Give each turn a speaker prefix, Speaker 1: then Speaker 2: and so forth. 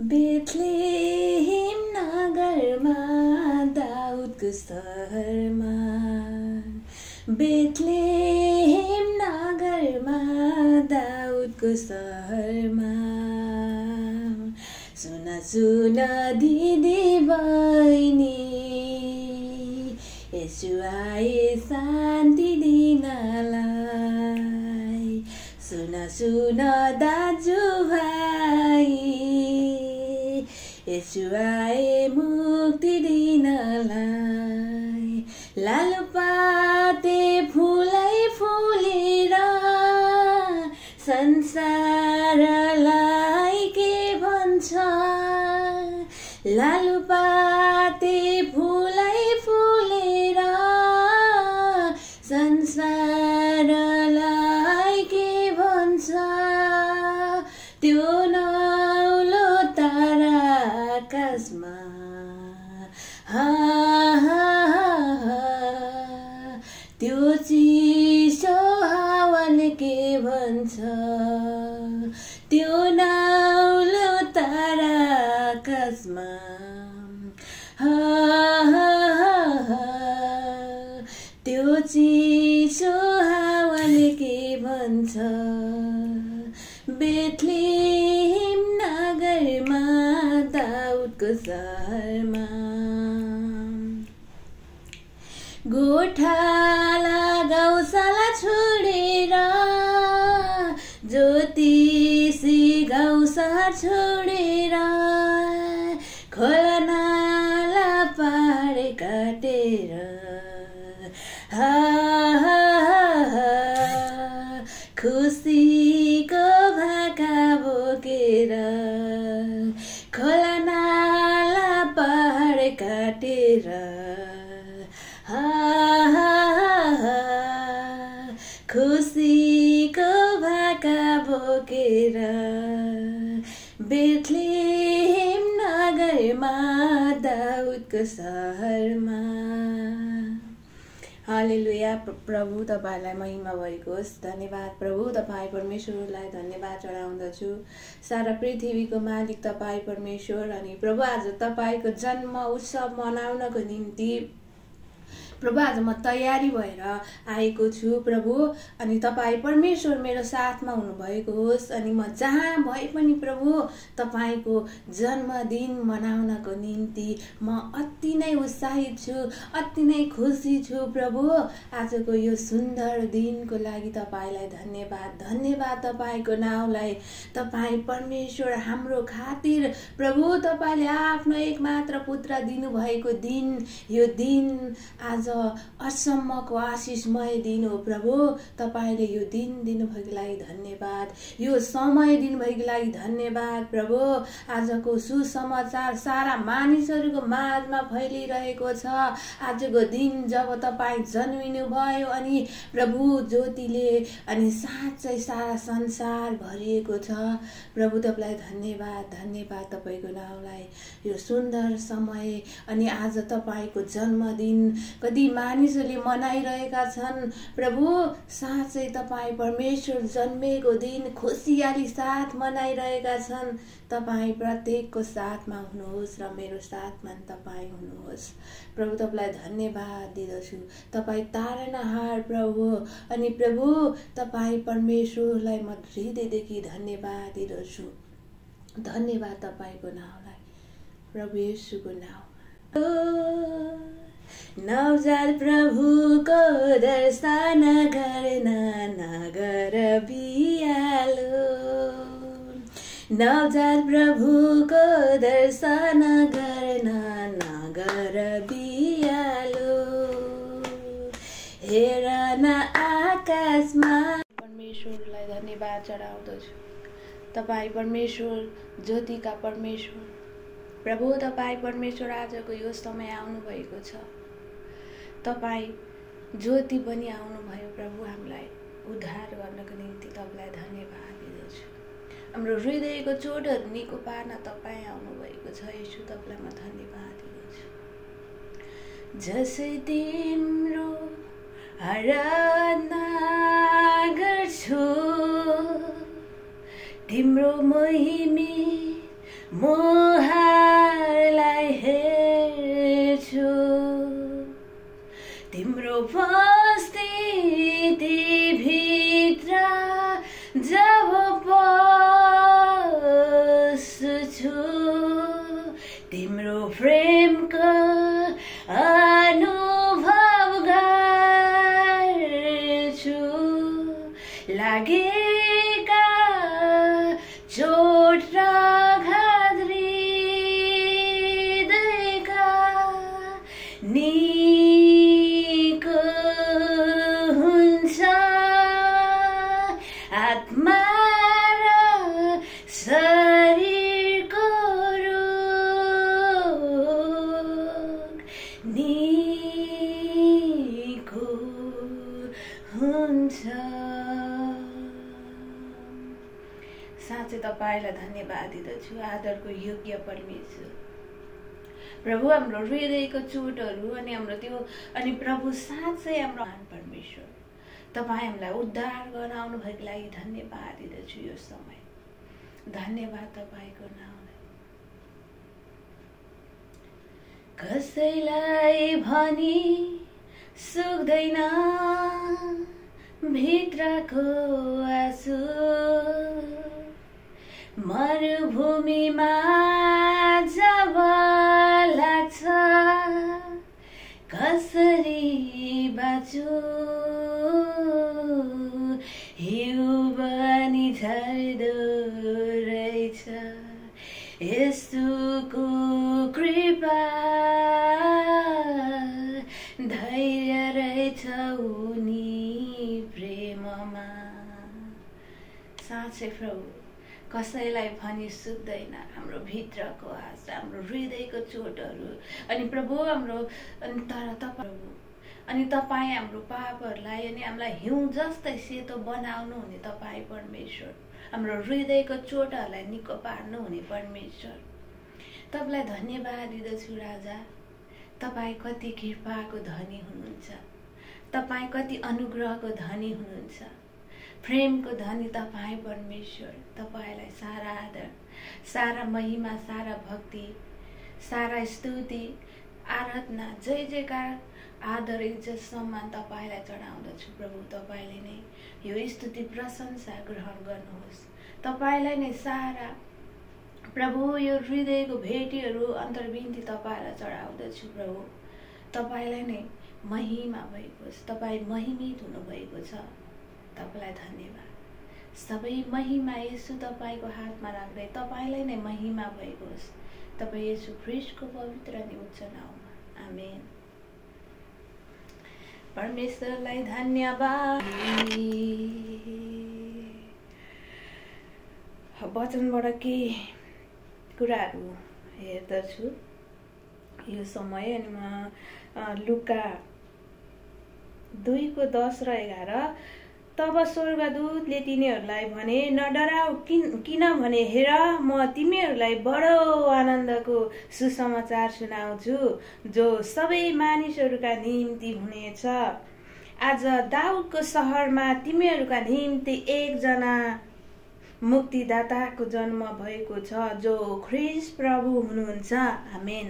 Speaker 1: Bethlehem नगरमा दाउदको सहरमा Bethlehem नगरमा दाउदको सहरमा सुन सुन दिदी बहिनी यसु आए शान्ति दिनलाई सुन सुन दाजु भाइ यसु आए मुक्ति दिनलाई लालुपाते फुलै फुलेर संसारलाई के भन्छ लालुपाते फुलै फुलेर संसारलाई के भन्छ त्यो नौलो तारा आकाशमा त्यो चिसो हावाले के भन्छ त्यो नौलो तारा आकाशमा त्यो चिसो हावाले के भन्छ बेथलेहेम नगरमा दाउदको सहरमा गोठाला गौशाला छोडेर ज्योतिषी गौशाला छोडेर खोला नाला पहाड काटेर खुसीको भाका बोकेर खोला नाला पहाड काटेर खुसीको भाका बोकेर बेथलेहेम नगरमा दाउदको सहरमा हालेलुया। प्रभु तपाईलाई महिमा भएको होस्। धन्यवाद प्रभु, तपाईँ परमेश्वरलाई धन्यवाद चढाउँदछु। सारा पृथ्वीको मालिक तपाईँ परमेश्वर। अनि प्रभु आज तपाईको जन्म उत्सव मनाउनको निम्ति प्रभु आज म तयारी भएर आएको छु प्रभु। अनि तपाईँ परमेश्वर मेरो साथमा हुनुभएको होस्। अनि म जहाँ भए पनि प्रभु तपाईको जन्मदिन मनाउनको निम्ति म अति नै उत्साहित छु, अति नै खुसी छु प्रभु। आजको यो सुन्दर दिनको लागि तपाईलाई धन्यवाद। धन्यवाद तपाईको नाउँलाई। तपाईँ परमेश्वर हाम्रो खातिर प्रभु तपाईले आफ्नो एकमात्र पुत्र दिनुभएको दिन, यो दिन आज असम्मको आशिषमय दिन हो प्रभु। तपाईले यो दिन दिनुभएको लागि धन्यवाद, यो समय दिनुभएको लागि धन्यवाद प्रभु। आजको सुसमाचार सारा मानिसहरूको माझमा फैलिरहेको छ। आजको दिन जब तपाईँ जन्मिनु भयो अनि प्रभु ज्योतिले अनि साँच्चै सारा संसार भरिएको छ प्रभु। तपाईलाई धन्यवाद, धन्यवाद तपाईको नाउँलाई। यो सुन्दर समय अनि आज तपाईको जन्मदिन कति मानिसहरूले मनाइरहेका छन् प्रभु। साँच्चै तपाईँ परमेश्वर जन्मेको दिन खुसियाली साथ मनाइरहेका छन्। तपाईँ प्रत्येकको साथमा हुनुहोस् र मेरो साथमा तपाईँ हुनुहोस् प्रभु। तपाईलाई धन्यवाद दिदछु। तपाईँ तारनहार प्रभु। अनि प्रभु तपाईँ परमेश्वरलाई म हृदयदेखि धन्यवाद दिदछु। धन्यवाद तपाईको नाउँलाई प्रभु येशूको नाउँमा। नवजात प्रभुको दर्शन गर्न नगर बियालो। नवजात प्रभुको दर्शन गर्न नगर बियालो। हेर न आकाशमा। परमेश्वरलाई धन्यवाद चढाउँदछु। तपाईँ परमेश्वर, ज्योतिका परमेश्वर प्रभु। तपाईँ परमेश्वर आजको यो समय आउनु भएको छ। तपाईँ ज्योति पनि आउनुभयो प्रभु। हामीलाई उद्धार गर्नको निम्ति तपाईलाई धन्यवाद दिदछु। हाम्रो हृदयको चोटहरू निको पार्न तपाईँ आउनुभएको छ येशू। तपाईलाई म धन्यवाद दिदछु। जसै तिम्रो आराधना गर्छु, तिम्रो महिमा मुहारलाई हेर्छु तिम्रो उपस्थिति भित्र जब पस्छु तिम्रो प्रेमको अनुभव गर्छु लागेका चोट र घात हृदयका निको हुन्छ आत्मा र शरीरको रोग निको हुन्छ। साँच्चै तपाईलाई धन्यवाद दिदछु आदरको योग्य परमेश्वर प्रभु हाम्रो हृदयको चोटहरू अनि हाम्रो त्यो अनि प्रभु साँच्चै हाम्रो परमेश्वर तपाईँ हामीलाई उद्धार गर्न आउनु भएको लागि धन्यवाद दिदछु यो समय धन्यवाद तपाईको नामलाई। कसैलाई भनी सुक्दैन भित्रको आँसु मरुभूमिमा जब लाग्छ कसरी बाँचु हिउँ बनी झर्दो रहेछ यसुको कृपा धैर्य रहेछ उनी प्रेममा। साँच्चै प्रभु कसैलाई भनी सुक्दैन हाम्रो भित्रको आशा हाम्रो हृदयको चोटहरू अनि प्रभु हाम्रो अनि तर तपाईँ अनि तपाईँ हाम्रो पापहरूलाई अनि हामीलाई हिउँ जस्तै सेतो बनाउनु हुने तपाईँ परमेश्वर हाम्रो हृदयको चोटहरूलाई निको पार्नु हुने परमेश्वर तपाईलाई धन्यवाद दिदछु राजा। तपाईँ कति कृपाको धनी हुनुहुन्छ तपाईँ कति अनुग्रहको धनी हुनुहुन्छ प्रेमको धनी तपाईँ परमेश्वर तपाईलाई सारा आदर सारा महिमा सारा भक्ति सारा स्तुति आराधना जय जयकार आदर इज्जत सम्मान तपाईलाई चढाउँदछु प्रभु तपाईले नै यो स्तुति प्रशंसा ग्रहण गर्नुहोस् तपाईलाई नै सारा प्रभु यो हृदयको भेटीहरू अन्तर्विन्ती तपाईलाई चढाउँदछु प्रभु तपाईलाई नै महिमा भएको छ तपाईँ महिमित हुनुभएको छ तपाईलाई धन्यवाद सबै महिमा यसो तपाईको हातमा राख्दै तपाईलाई नै महिमा भएको होस् तपाईँ यसो ख्रीष्टको पवित्र अनि उच्च नाममा आमेन। परमेश्वरलाई धन्यवाद। वचनबाट के कुराहरू हेर्दछु यो समय अनि म लुका 2:10 र 11 तब स्वर्गदूतले तिनीहरूलाई भने नडराऊ किनभने हेर म तिमीहरूलाई बडो आनन्दको सुसमाचार सुनाउँछु जो सबै मानिसहरूका निम्ति हुनेछ। आज दाउदको शहरमा तिमीहरूका निम्ति एकजना मुक्तिदाताको जन्म भएको छ जो ख्रीष्ट प्रभु हुनुहुन्छ। आमेन।